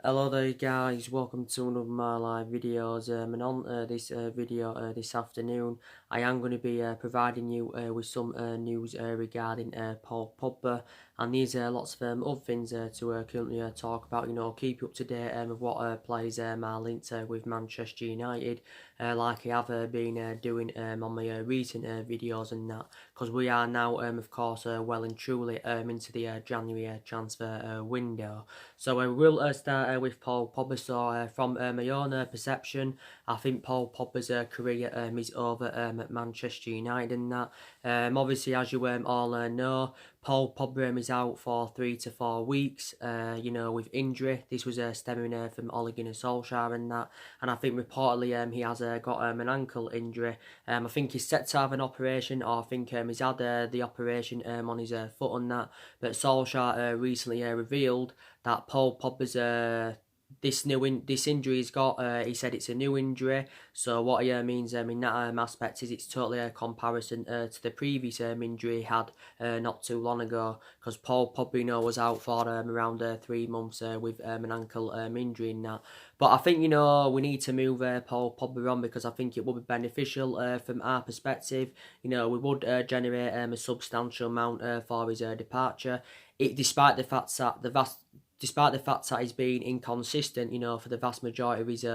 Hello there guys, welcome to one of my live videos, and on this video this afternoon I am going to be providing you with some news regarding Paul Pogba, and these lots of other things to currently talk about, keep you up to date with what players are linked with Manchester United, like I have been doing on my recent videos and that, because we are now of course well and truly into the January transfer window. So we'll start with Paul Pogba. So from my own perception, I think Paul Pogba's career is over at Manchester United and that. Obviously, as you all know, Paul Pogba is out for 3 to 4 weeks, with injury. This was stemming from Ole Gunnar Solskjaer and that. And I think reportedly he has got an ankle injury. I think he's set to have an operation, or I think he's had the operation on his foot and that. But Solskjaer recently revealed that Paul Pogba's this injury he's got. He said it's a new injury. So what he means in that aspect is it's totally a comparison to the previous injury he had not too long ago. Because Paul Pogba was out for around 3 months with an ankle injury and that. But I think we need to move Paul Pogba on, because I think it would be beneficial from our perspective. We would generate a substantial amount for his departure. Despite the fact that he's been inconsistent, for the vast majority of his,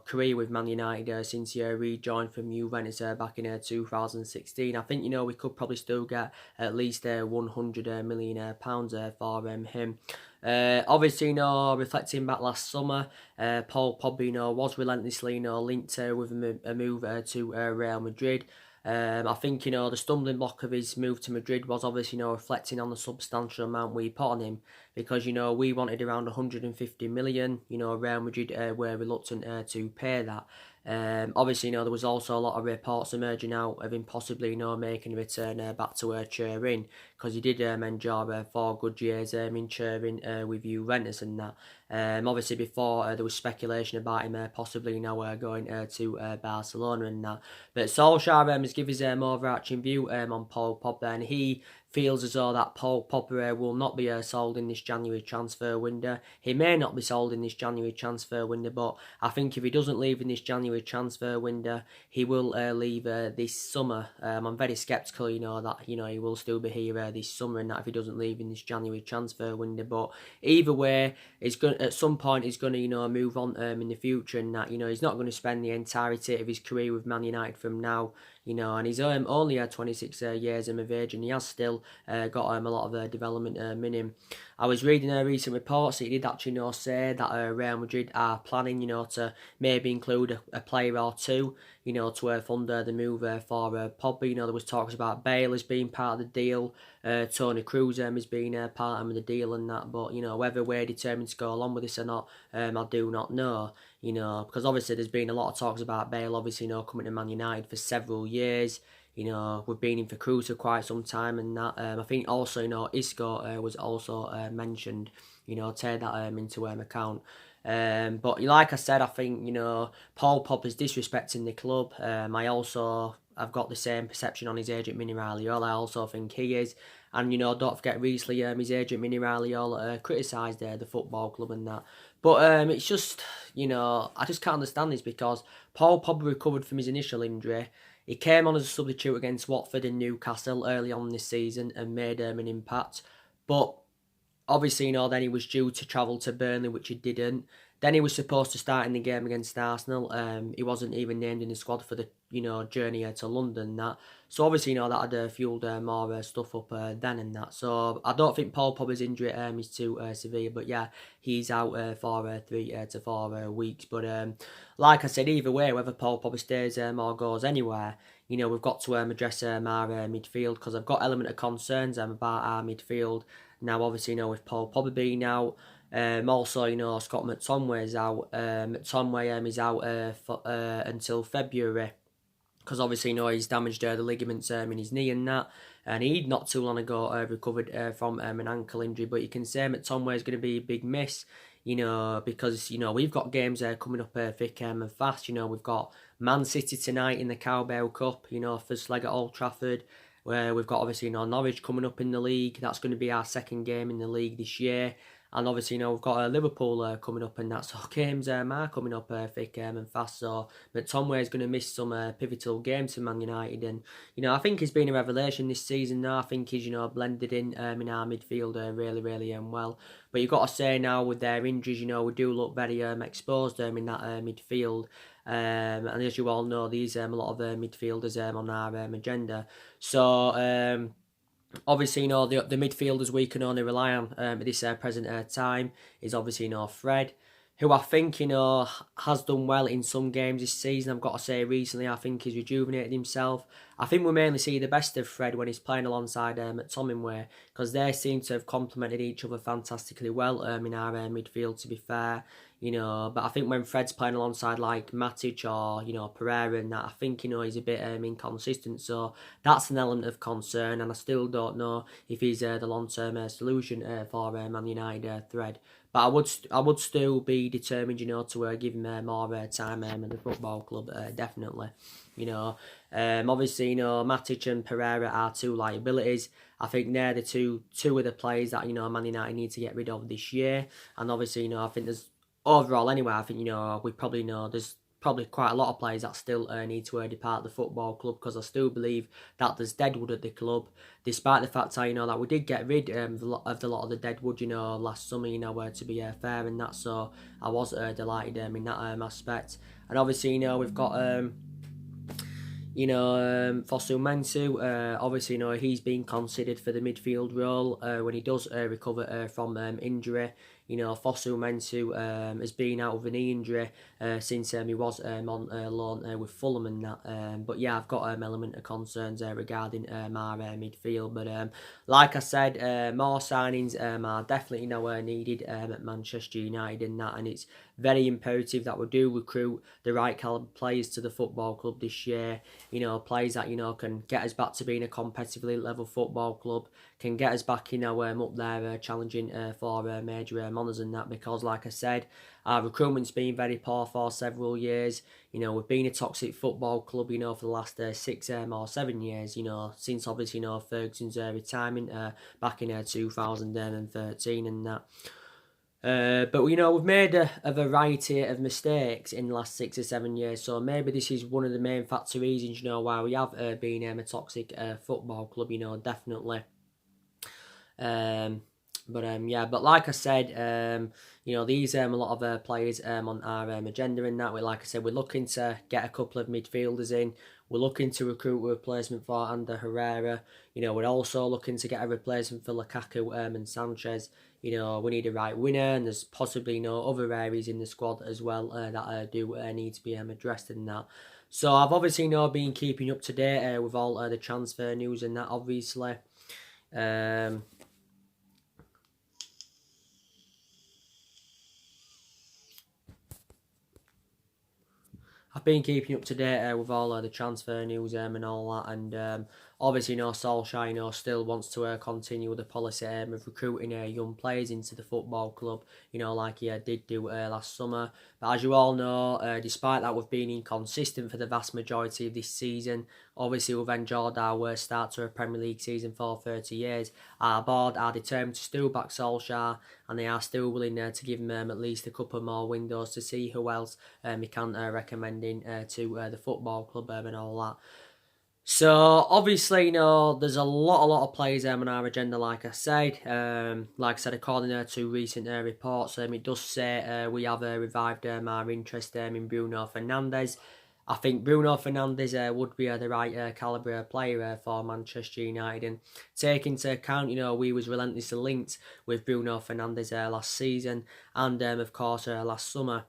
career with Man United since he rejoined from Juventus back in 2016, I think, we could probably still get at least £100 million for him. Obviously, reflecting back last summer, Paul Pogba, was relentlessly, linked with a move to Real Madrid. I think, the stumbling block of his move to Madrid was obviously, reflecting on the substantial amount we put on him, because, we wanted around 150 million, Real Madrid were reluctant to pay that. Obviously, there was also a lot of reports emerging out of him possibly, making a return back to Turin, because he did endure 4 good years in Turin with Juventus and that. Obviously, before there was speculation about him possibly going to Barcelona and that. But Solskjaer has given his overarching view on Paul Pogba, and he feels as though that Paul Pogba will not be sold in this January transfer window. He may not be sold in this January transfer window, but I think if he doesn't leave in this January transfer window, he will leave this summer. I'm very sceptical, that he will still be here this summer, and that if he doesn't leave in this January transfer window. But either way, at some point he's going to move on in the future, and that he's not going to spend the entirety of his career with Man United from now. And he's only 26 years of age, and he has still got a lot of development in him. I was reading recent reports that he did actually say that Real Madrid are planning, to maybe include a player or two, to fund the move for Pogba. There was talks about Bale as being part of the deal, Toni Kroos as being part of the deal and that. But whether we're determined to go along with this or not, I do not know. Because obviously there's been a lot of talks about Bale, obviously, coming to Man United for several years. We've been in for Kroos for quite some time and that. I think also, Isco was also mentioned, take that into account. But like I said, I think, Paul Pogba's disrespecting the club. I've got the same perception on his agent Mini Raiola. I also think he is. And, don't forget recently his agent Mini Raiola criticised the football club and that. But it's just, I just can't understand this, because Paul Pogba recovered from his initial injury. He came on as a substitute against Watford and Newcastle early on this season and made an impact. But obviously, then he was due to travel to Burnley, which he didn't. Then he was supposed to start in the game against Arsenal. He wasn't even named in the squad for the journey to London. That, so obviously that had fueled more stuff up then and that. So I don't think Paul Pogba's injury is too severe, but yeah, he's out for 3 to 4 weeks. But like I said, either way, whether Paul Pogba stays or goes anywhere, we've got to address our midfield, because I've got element of concerns about our midfield. Now, obviously, with Paul Pogba being out, also, Scott McTominay is out. McTominay is out until February, because obviously, he's damaged the ligaments in his knee and that. And he'd not too long ago recovered from an ankle injury. But you can say McTominay is going to be a big miss, because, we've got games coming up thick and fast. We've got Man City tonight in the Carabao Cup, first leg at Old Trafford. Where we've got obviously Norwich coming up in the league. That's going to be our second game in the league this year. And obviously, we've got Liverpool coming up, and that, so games are coming up thick and fast. So McTominay is going to miss some pivotal games for Man United, and I think he's been a revelation this season. Now I think he's blended in our midfield really well. But you've got to say now with their injuries, we do look very exposed in that midfield. And as you all know, these a lot of midfielders on our agenda. So obviously, the midfielders we can only rely on at this present time is obviously, Fred, who I think, has done well in some games this season. I've got to say recently, I think he's rejuvenated himself. I think we mainly see the best of Fred when he's playing alongside McTominay, because they seem to have complemented each other fantastically well in our midfield, to be fair. But I think when Fred's playing alongside like Matic or, Pereira and that, I think, he's a bit inconsistent. So that's an element of concern, and I still don't know if he's the long-term solution for Man United thread. But I would still be determined, to give him more time at the football club, definitely. Obviously, Matic and Pereira are two liabilities. I think they're the two of the players that, Man United need to get rid of this year. And obviously, I think there's, overall anyway, I think, we probably know there's probably quite a lot of players that still need to depart the football club, because I still believe that there's deadwood at the club, despite the fact that we did get rid of a lot of the deadwood last summer, to be fair and that. So I was delighted in that aspect. And obviously, we've got Fosu Mensah, obviously, he's been considered for the midfield role when he does recover from injury. Fosu Mensah has been out with a knee injury since he was on loan with Fulham and that. But yeah, I've got an element of concerns regarding our midfield. But like I said, more signings are definitely needed at Manchester United and that, and it's very imperative that we do recruit the right calibre players to the football club this year. Players that can get us back to being a competitively level football club, can get us back up there challenging for major honours and that, because like I said, our recruitment's been very poor for several years. We've been a toxic football club, for the last 6 or 7 years, since obviously, Ferguson's retirement back in 2013 and that. But we've made a variety of mistakes in the last 6 or 7 years, so maybe this is one of the main factor reasons, why we have been a toxic football club, definitely. But like I said, these a lot of players on our agenda in that. Like I said, we're looking to get a couple of midfielders in. We're looking to recruit a replacement for Ander Herrera. We're also looking to get a replacement for Lukaku and Sanchez. We need a right winner, and there's possibly other areas in the squad as well that do need to be addressed in that. So I've obviously been keeping up to date with all the transfer news and that, obviously. I've been keeping up to date with all the transfer news and all that, and obviously, Solskjaer, still wants to continue the policy of recruiting young players into the football club, like he did do last summer. But as you all know, despite that, we've been inconsistent for the vast majority of this season. Obviously, we've enjoyed our worst start to a Premier League season for 30 years. Our board are determined to still back Solskjaer, and they are still willing to give him at least a couple more windows to see who else he can recommend to the football club and all that. So obviously, there's a lot of players on our agenda. Like I said, according to recent reports, it does say we have revived our interest in Bruno Fernandes. I think Bruno Fernandes would be the right calibre player for Manchester United, and take into account, we was relentlessly linked with Bruno Fernandes last season, and of course last summer.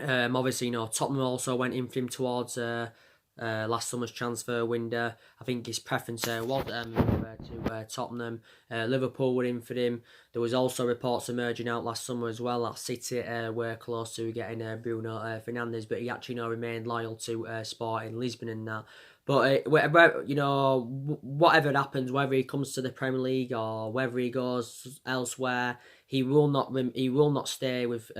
Obviously, Tottenham also went in for him towards last summer's transfer window. I think his preference was to Tottenham. Liverpool were in for him. There was also reports emerging out last summer as well that City were close to getting Bruno Fernandes, but he actually remained loyal to Sporting Lisbon and that. But whatever happens, whether he comes to the Premier League or whether he goes elsewhere, he will not stay with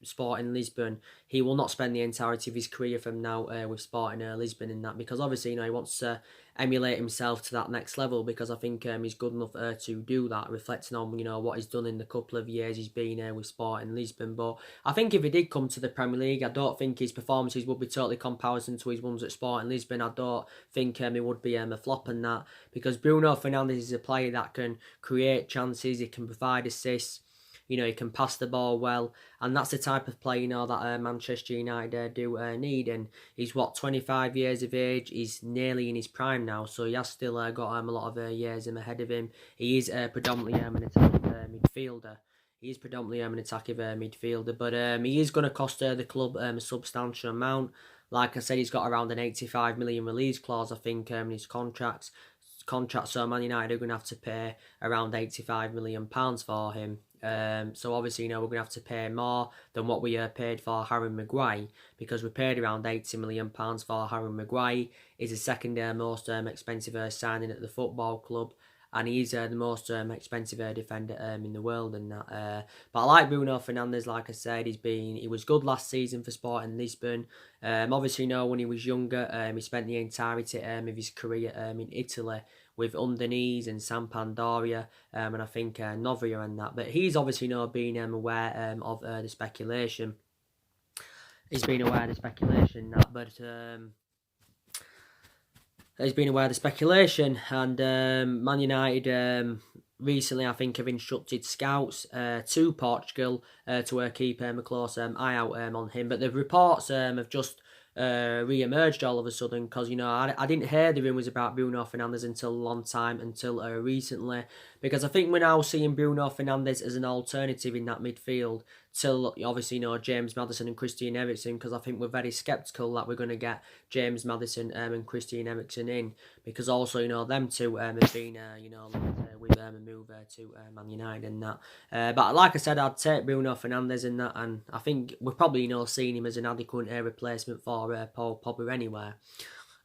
Sporting Lisbon. He will not spend the entirety of his career from now with Sporting Lisbon in that, because obviously he wants to emulate himself to that next level, because I think he's good enough to do that, reflecting on what he's done in the couple of years he's been with Sporting Lisbon. But I think if he did come to the Premier League, I don't think his performances would be totally comparison to his ones at Sporting Lisbon. I don't think he would be a flop in that, because Bruno Fernandes is a player that can create chances, he can provide assists. He can pass the ball well, and that's the type of player, that Manchester United do need. And he's 25 years of age. He's nearly in his prime now, so he has still got a lot of years ahead of him. He is predominantly an attacking midfielder. He is predominantly an attacking midfielder, but he is going to cost the club a substantial amount. Like I said, he's got around an 85 million release clause, I think, in his contract. So Man United are going to have to pay around £85 million for him. So obviously, we're going to have to pay more than what we paid for Harry Maguire, because we paid around £80 million for Harry Maguire. He's the second most expensive signing at the football club, and he's the most expensive defender in the world and that. But I like Bruno Fernandes. Like I said, he was good last season for Sporting Lisbon. Obviously, when he was younger, he spent the entirety of his career in Italy with Udinese and Sampdoria, and I think Novia and that. But he's obviously been aware of the speculation. He's been aware of the speculation that, but he's been aware of the speculation, and Man United recently, I think, have instructed scouts to Portugal to keep a close eye out on him. But the reports have just re-emerged all of a sudden, because I didn't hear the rumours about Bruno Fernandes until a long time, until recently, because I think we're now seeing Bruno Fernandes as an alternative in that midfield till obviously James Maddison and Christian Eriksen, because I think we're very sceptical that we're going to get James Maddison and Christian Eriksen in, because also them two have been with a move to Man United and that. But like I said, I'd take Bruno Fernandes in that, and I think we're probably seeing him as an adequate replacement for Paul Pogba anyway.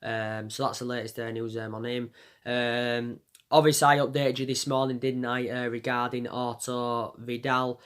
So that's the latest news on him. Obviously, I updated you this morning, didn't I, regarding Artur Vidal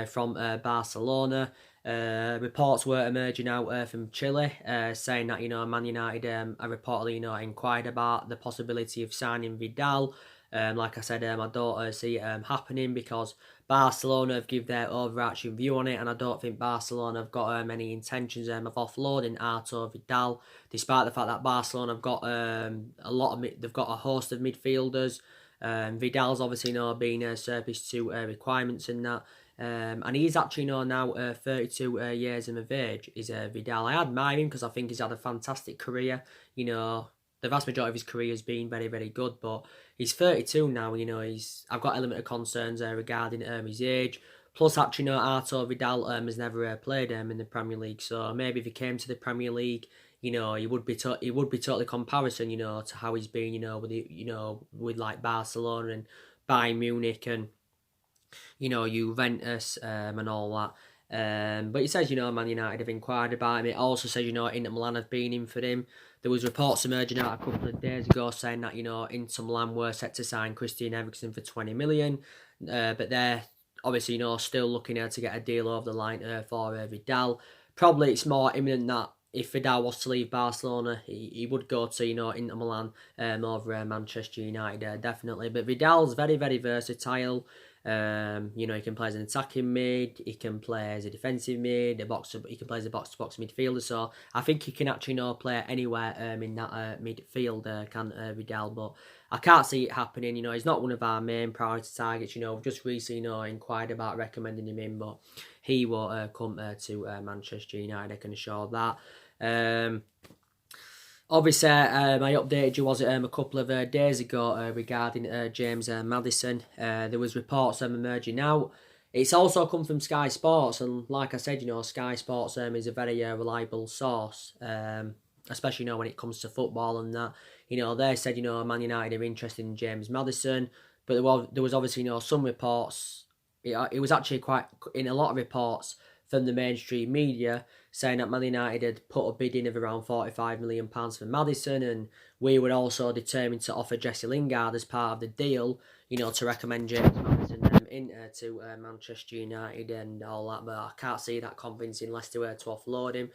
from Barcelona. Reports were emerging out from Chile, saying that Man United are reportedly inquired about the possibility of signing Vidal. Like I said, I don't see it happening, because Barcelona have given their overarching view on it, and I don't think Barcelona have got any intentions of offloading Artur Vidal, despite the fact that Barcelona have got they've got a host of midfielders. Vidal's obviously been surplus to requirements in that. And he's actually now 32 years of age, is Vidal. I admire him because I think he's had a fantastic career. The vast majority of his career has been very, very good, but he's 32 now. I've got element of concerns regarding his age. Plus, actually, Artur Vidal has never played in the Premier League, so maybe if he came to the Premier League, he would be totally comparison, to how he's been, with like Barcelona and Bayern Munich and Juventus and all that. But it says, Man United have inquired about him. It also says, Inter Milan have been in for him. There was reports emerging out a couple of days ago saying that, Inter Milan were set to sign Christian Eriksen for 20 million. But they're obviously, still looking to get a deal over the line for Vidal. Probably it's more imminent that if Vidal was to leave Barcelona, he would go to, Inter Milan over Manchester United, definitely. But Vidal's very, very versatile. He can play as an attacking mid, he can play as a defensive mid, he can play as a box-to-box midfielder. So I think he can actually play anywhere in that midfield, can Vidal. But I can't see it happening. He's not one of our main priority targets. We've just recently inquired about recommending him in, but he will come to Manchester United, I can assure that. Obviously, I updated you, was it, a couple of days ago regarding James Maddison. There was reports emerging out. It's also come from Sky Sports, and like I said, Sky Sports is a very reliable source, especially when it comes to football and that. They said Man United are interested in James Maddison, but there was obviously some reports. It was actually quite in a lot of reports from the mainstream media saying that Man United had put a bid in of around £45 million for Maddison, and we were also determined to offer Jesse Lingard as part of the deal, to recommend James Maddison to Manchester United and all that. But I can't see that convincing Leicester to offload him.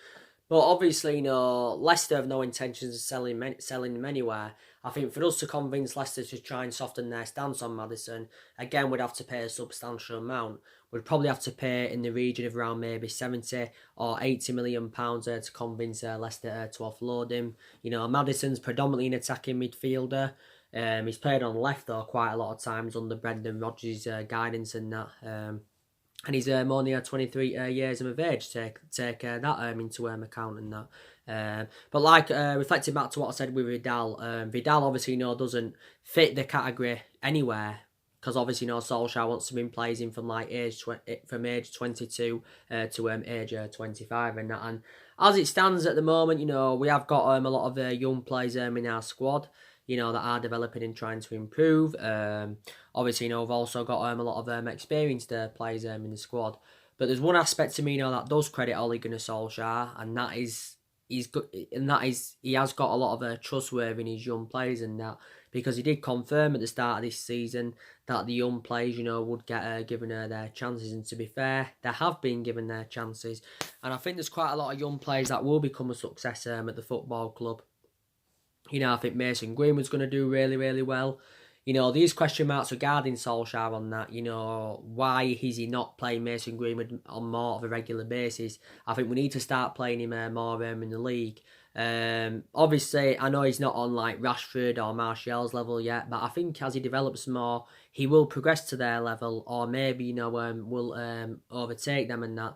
But obviously, Leicester have no intentions of selling him anywhere. I think for us to convince Leicester to try and soften their stance on Maddison, again, we'd have to pay a substantial amount. We'd probably have to pay in the region of around maybe 70 or 80 million pounds to convince Leicester to offload him. Maddison's predominantly an attacking midfielder. He's played on the left though quite a lot of times under Brendan Rodgers' guidance and that. And he's only 23 years of age. Take that into account and that. But like reflecting back to what I said with Vidal, Vidal obviously doesn't fit the category anywhere because obviously Solskjaer wants to be playing from like age 22 to age 25 and that. And as it stands at the moment, we have got a lot of young players in our squad. That are developing and trying to improve. Obviously, we've also got a lot of experienced players in the squad. But there's one aspect to me, that does credit Ole Gunnar Solskjaer, and that is he has got a lot of trustworthy in his young players and that, because he did confirm at the start of this season that the young players, would get given their chances. And to be fair, they have been given their chances, and I think there's quite a lot of young players that will become a success at the football club. I think Mason Greenwood's going to do really, really well. These question marks regarding Solskjaer on that, why is he not playing Mason Greenwood on more of a regular basis? I think we need to start playing him more in the league. Obviously, I know he's not on like Rashford or Martial's level yet, but I think as he develops more, he will progress to their level, or maybe will overtake them and that.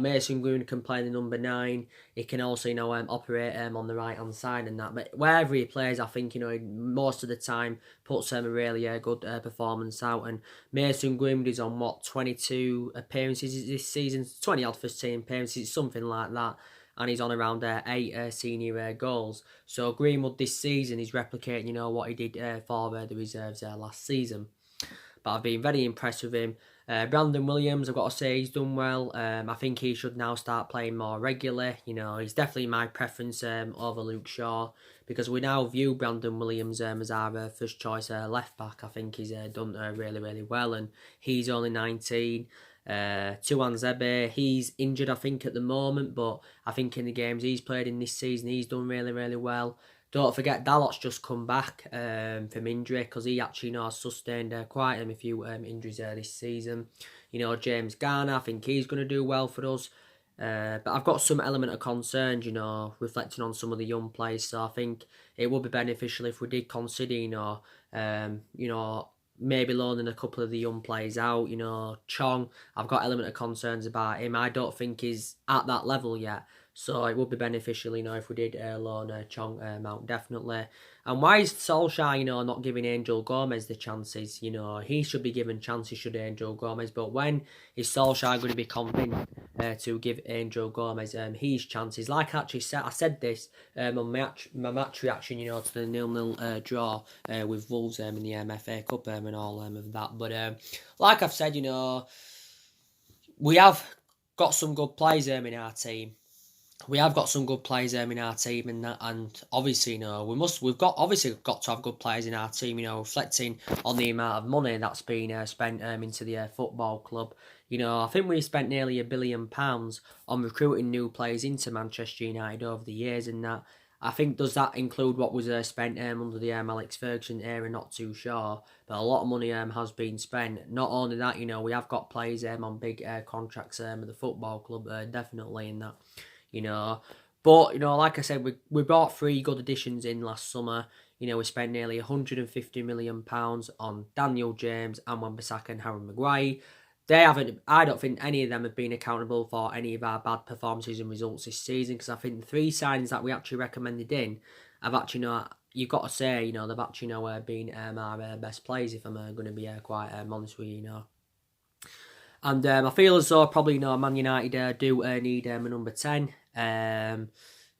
Mason Greenwood can play the number 9. He can also operate on the right hand side and that. But wherever he plays, I think most of the time puts a really good performance out. And Mason Greenwood is on 22 appearances this season, 20 odd first team appearances, something like that. And he's on around 8 senior goals. So Greenwood this season is replicating, what he did for the reserves last season. But I've been very impressed with him. Brandon Williams, I've got to say, he's done well. I think he should now start playing more regularly. He's definitely my preference over Luke Shaw, because we now view Brandon Williams as our first choice left back. I think he's done really, really well, and he's only 19. Tuan Zebe, he's injured I think at the moment, but I think in the games he's played in this season he's done really, really well. Don't forget Dalot's just come back from injury, because he actually has sustained quite a few injuries this season. James Garner, I think he's going to do well for us. But I've got some element of concern, reflecting on some of the young players. So I think it would be beneficial if we did consider, maybe loaning a couple of the young players out. Chong, I've got element of concerns about him. I don't think he's at that level yet. So it would be beneficial, if we did loan Chong out, definitely. And why is Solskjaer, not giving Angel Gomez the chances? He should be given chances, should Angel Gomez. But when is Solskjaer going to be convinced to give Angel Gomez his chances? Like I said this on my match reaction, to the 0-0 draw with Wolves in the MFA Cup and all of that. But like I've said, we have got some good players in our team. We have got some good players in our team, and obviously, we've got to have good players in our team. Reflecting on the amount of money that's been spent into the football club. I think we spent nearly £1 billion on recruiting new players into Manchester United over the years, and that. I think, does that include what was spent under the Alex Ferguson era? Not too sure, but a lot of money has been spent. Not only that, we have got players on big contracts at the football club, definitely in that. But like I said, we brought 3 good additions in last summer. We spent nearly £150 million on Daniel James, and Wan-Bissaka and Harry Maguire. I don't think any of them have been accountable for any of our bad performances and results this season, because I think the 3 signings that we actually recommended in have actually you've got to say, they've actually been our best players, if I'm going to be quite honest with you, And I feel as though probably Man United do need a number 10.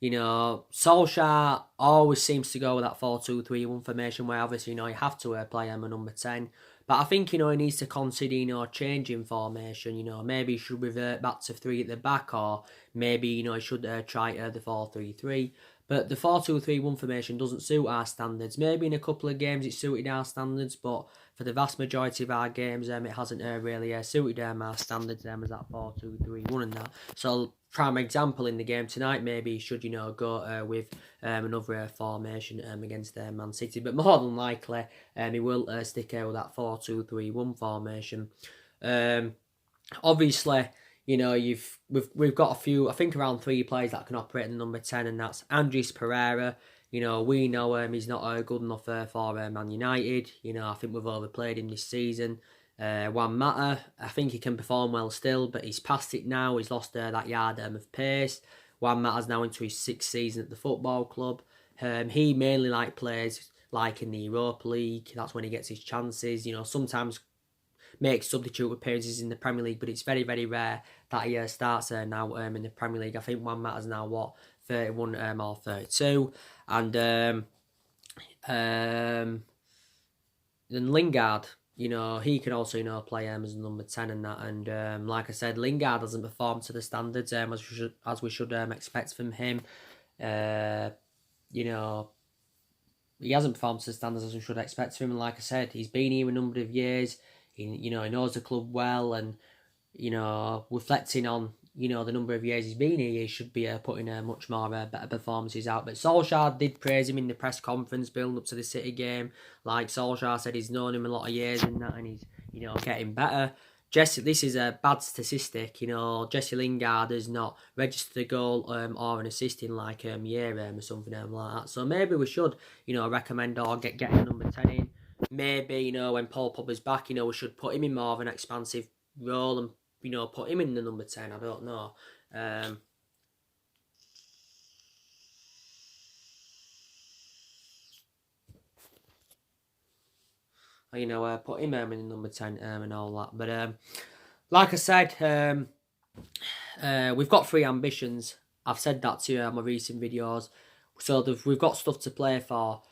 Solskjaer always seems to go with that 4-2-3-1 formation, where obviously you have to play him a number 10. But I think he needs to consider changing formation. Maybe he should revert back to 3 at the back, or maybe he should try the 4-3-3. But the 4-2-3-1 formation doesn't suit our standards. Maybe in a couple of games it suited our standards, but for the vast majority of our games, it hasn't really suited our standards as that 4-2-3-1 and that. So prime example in the game tonight. Maybe he should, go with another formation against Man City. But more than likely, he will stick with that 4-2-3-1 formation. Obviously, we've got a few, I think around 3 players that can operate in number 10, and that's Andres Pereira. We know he's not good enough for Man United. I think we've overplayed him this season. Juan Mata, I think he can perform well still, but he's past it now. He's lost that yard of pace. Juan Mata's now into his 6th season at the football club. He mainly plays in the Europa League. That's when he gets his chances. Sometimes makes substitute appearances in the Premier League, but it's very, very rare that he starts now in the Premier League. I think Juan Mata's now 31 or 32, and then Lingard. He can also, play as number 10 and that. And like I said, Lingard doesn't perform to the standards as we should expect from him. He hasn't performed to the standards as we should expect from him. And like I said, he's been here a number of years. He knows the club well, and reflecting on the number of years he's been here, he should be putting much more better performances out. But Solskjaer did praise him in the press conference building up to the City game. Like Solskjaer said, he's known him a lot of years and that, and he's getting better. This is a bad statistic. Jesse Lingard has not registered a goal or an assist in like a year or something like that. So maybe we should recommend or get a number 10 in. Maybe, when Paul Pogba's back, we should put him in more of an expansive role and, put him in the number 10. I don't know. Put him in the number 10 and all that. But, like I said, we've got 3 ambitions. I've said that to you in my recent videos. So we've got stuff to play for.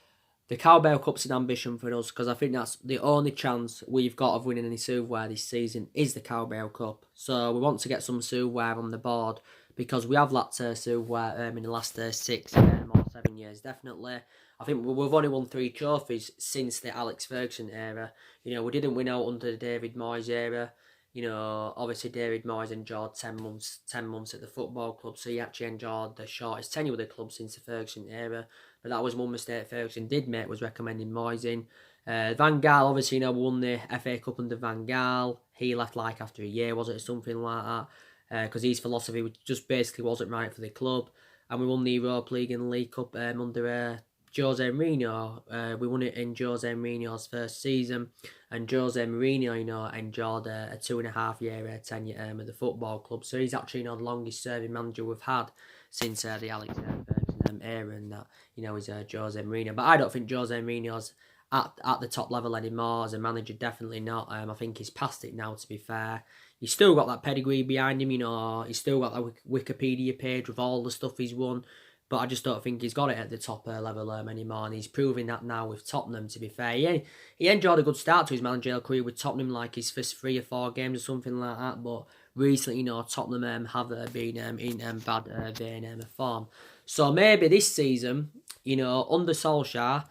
The Carabao Cup's an ambition for us, because I think that's the only chance we've got of winning any silverware this season is the Carabao Cup. So we want to get some silverware on the board, because we have lacked silverware in the last 6 or 7 years, definitely. I think we've only won 3 trophies since the Alex Ferguson era. We didn't win out under the David Moyes era. Obviously David Moyes enjoyed 10 months at the football club, so he actually enjoyed the shortest tenure with the club since the Ferguson era. But that was one mistake Ferguson did make, was recommending Moyes in. Van Gaal, obviously, won the FA Cup under Van Gaal. He left after a year, was it, or something like that? Because his philosophy just basically wasn't right for the club. And we won the Europa League and the League Cup under Jose Mourinho. We won it in Jose Mourinho's first season, and Jose Mourinho, enjoyed a 2.5-year tenure at the football club. So he's actually the longest serving manager we've had since the Alex Ferguson era, and that is Jose Mourinho. But I don't think Jose Mourinho's at the top level anymore as a manager. Definitely not. I think he's past it now, to be fair. He's still got that pedigree behind him. He's still got that Wikipedia page with all the stuff he's won. But I just don't think he's got it at the top level anymore. And he's proving that now with Tottenham, to be fair. He enjoyed a good start to his managerial career with Tottenham, like his first 3 or 4 games or something like that. But recently, Tottenham have been in bad vein of form. So maybe this season, under Solskjaer,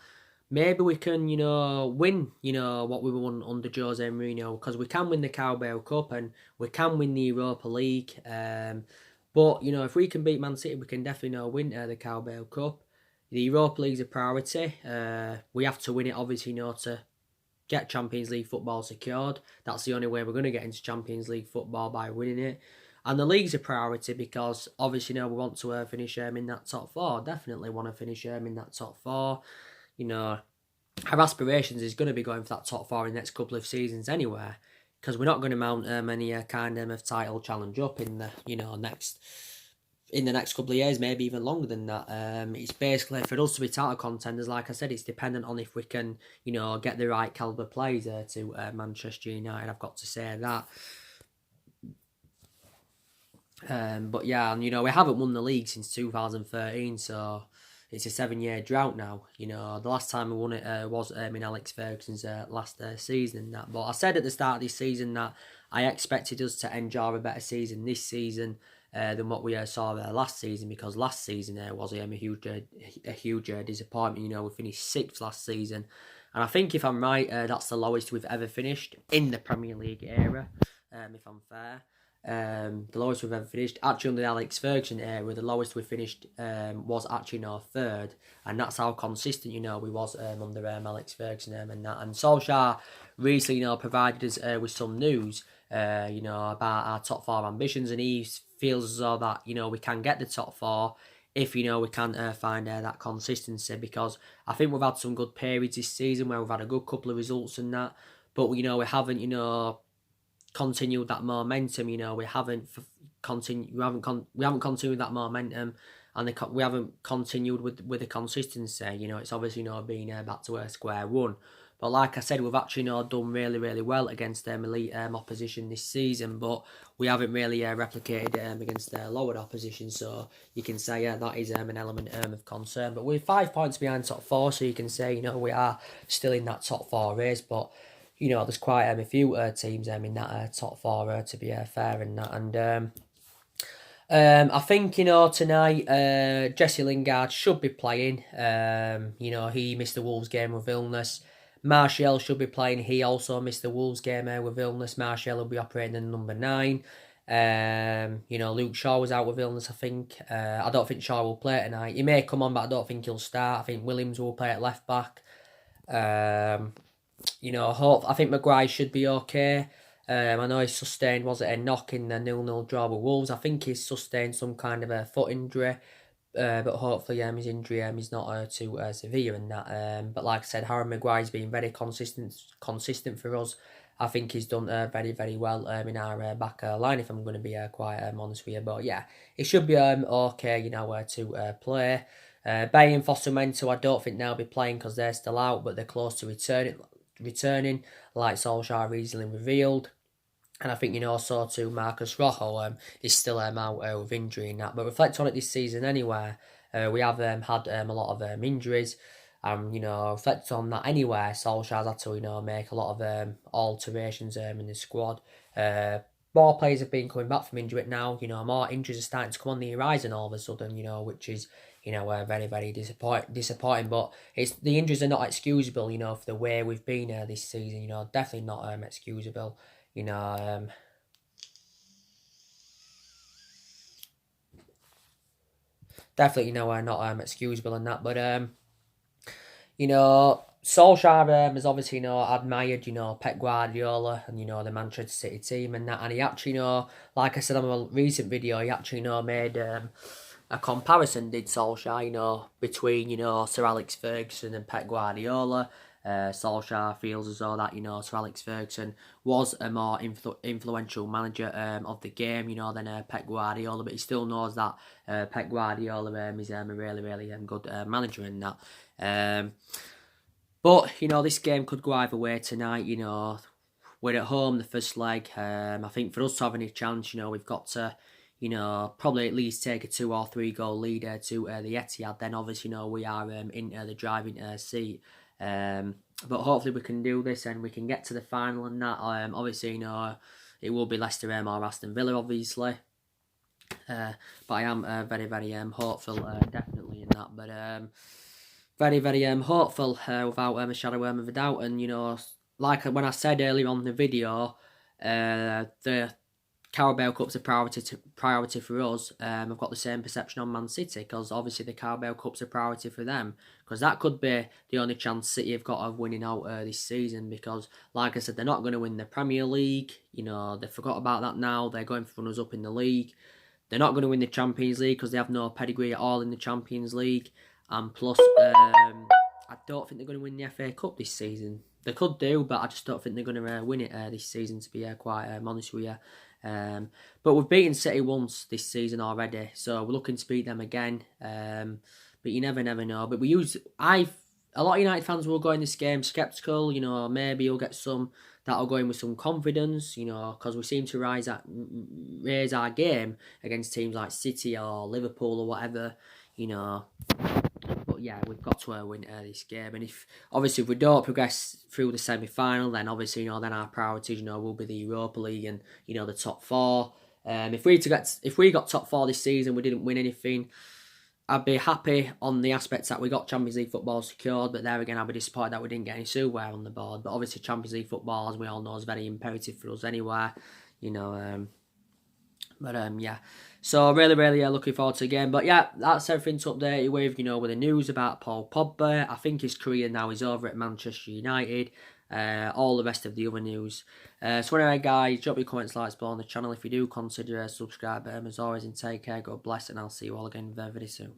maybe we can, win, what we won under Jose Mourinho. Because we can win the Carabao Cup and we can win the Europa League. But, if we can beat Man City, we can definitely win the Carabao Cup. The Europa League's a priority. We have to win it, obviously, to get Champions League football secured. That's the only way we're going to get into Champions League football, by winning it. And the league's a priority because, obviously, we want to finish in that top 4. Definitely want to finish in that top 4. Our aspirations is going to be going for that top 4 in the next couple of seasons anyway, because we're not going to mount any kind of title challenge up in the next couple of years, maybe even longer than that. It's basically for us to be title contenders. Like I said, it's dependent on if we can get the right caliber players to Manchester United. I've got to say that. But yeah, and we haven't won the league since 2013, so it's a 7-year drought now. The last time we won it was in Alex Ferguson's last season and that. But I said at the start of this season that I expected us to enjoy a better season this season than what we saw last season, because last season was a huge disappointment. We finished 6th last season, and I think if I'm right, that's the lowest we've ever finished in the Premier League era, if I'm fair. The lowest we've ever finished. Actually, under the Alex Ferguson era, the lowest we finished was actually third, and that's how consistent we was under Alex Ferguson and that. And Solskjaer recently provided us with some news about our top four ambitions, and he feels as though that we can get the top four if we can find that consistency, because I think we've had some good periods this season where we've had a good couple of results and that, but we haven't continued that momentum. We haven't continued. We haven't continued that momentum, and we haven't continued with the consistency. It's obviously been back to square one. But like I said, we've actually done really, really well against elite opposition this season, but we haven't really replicated against lower opposition. So you can say that is an element of concern. But we're 5 points behind top four, so you can say we are still in that top four race. But there's quite a few teams in that top four to be fair in that. And I think tonight Jesse Lingard should be playing. He missed the Wolves game with illness. Martial should be playing. He also missed the Wolves game with illness. Martial will be operating in number 9. Luke Shaw was out with illness, I think. I don't think Shaw will play tonight. He may come on, but I don't think he'll start. I think Williams will play at left back. I think Maguire should be okay. I know he's sustained, was it a knock in the 0-0 draw with Wolves? I think he's sustained some kind of a foot injury. But hopefully his injury is not too severe in that. But like I said, Harry Maguire's been very consistent for us. I think he's done very, very well in our back line, if I'm going to be quite honest with you. But yeah, it should be okay, to play. Baye and Foster-Mensah, I don't think they'll be playing because they're still out, but they're close to returning, like Solskjaer recently revealed. And I think, so too, Marcus Rojo is still out with injury and that. But reflect on it this season anyway, we have had a lot of injuries. Reflect on that anyway, Solskjaer's had to, make a lot of alterations in the squad. More players have been coming back from injury now. More injuries are starting to come on the horizon all of a sudden, which is, very, very disappointing. But the injuries are not excusable, for the way we've been this season. Definitely not excusable. Definitely, not excusable in that. But Solskjaer has obviously, admired, Pep Guardiola and, the Manchester City team and that. And he actually, like I said on a recent video, he actually, made a comparison, did Solskjaer, between, Sir Alex Ferguson and Pep Guardiola. Solskjaer feels as though that, Sir Alex Ferguson was a more influential manager of the game, than Pep Guardiola, but he still knows that Pep Guardiola is a really, really good manager in that. But, this game could go either way tonight, we're at home the first leg. I think for us to have any chance, we've got to, probably at least take a 2 or 3 goal lead to the Etihad. Then obviously, we are in the driving seat. But hopefully we can do this and we can get to the final and that. Obviously, it will be Leicester or Aston Villa, obviously. But I am very, very hopeful, definitely in that. But very, very hopeful without a shadow of a doubt. And, like when I said earlier on the video, the Carabao Cup's a priority for us. I've got the same perception on Man City, because obviously the Carabao Cup's a priority for them, because that could be the only chance City have got of winning out this season, because like I said, they're not going to win the Premier League. They forgot about that now. They're going for runners up in the league. They're not going to win the Champions League because they have no pedigree at all in the Champions League. And plus, I don't think they're going to win the FA Cup this season. They could do, but I just don't think they're going to win it this season, to be quite honest with you. But we've beaten City once this season already, so we're looking to beat them again. But you never know. But a lot of United fans will go in this game sceptical. Maybe you'll get some that'll go in with some confidence. Because we seem to raise our game against teams like City or Liverpool or whatever. But yeah, we've got to win this game, and if we don't progress through the semi-final, then obviously then our priorities will be the Europa League and the top 4. If we got top 4 this season, we didn't win anything, I'd be happy on the aspects that we got Champions League football secured, but there again I'd be disappointed that we didn't get any silverware on the board. But obviously Champions League football, as we all know, is very imperative for us anyway. But yeah, so really looking forward to the game. But yeah, that's everything to update you with. With the news about Paul Pogba. I think his career now is over at Manchester United. All the rest of the other news. So anyway, guys, drop your comments, likes below on the channel if you do. Consider subscribe. As always, and take care. God bless, and I'll see you all again very soon.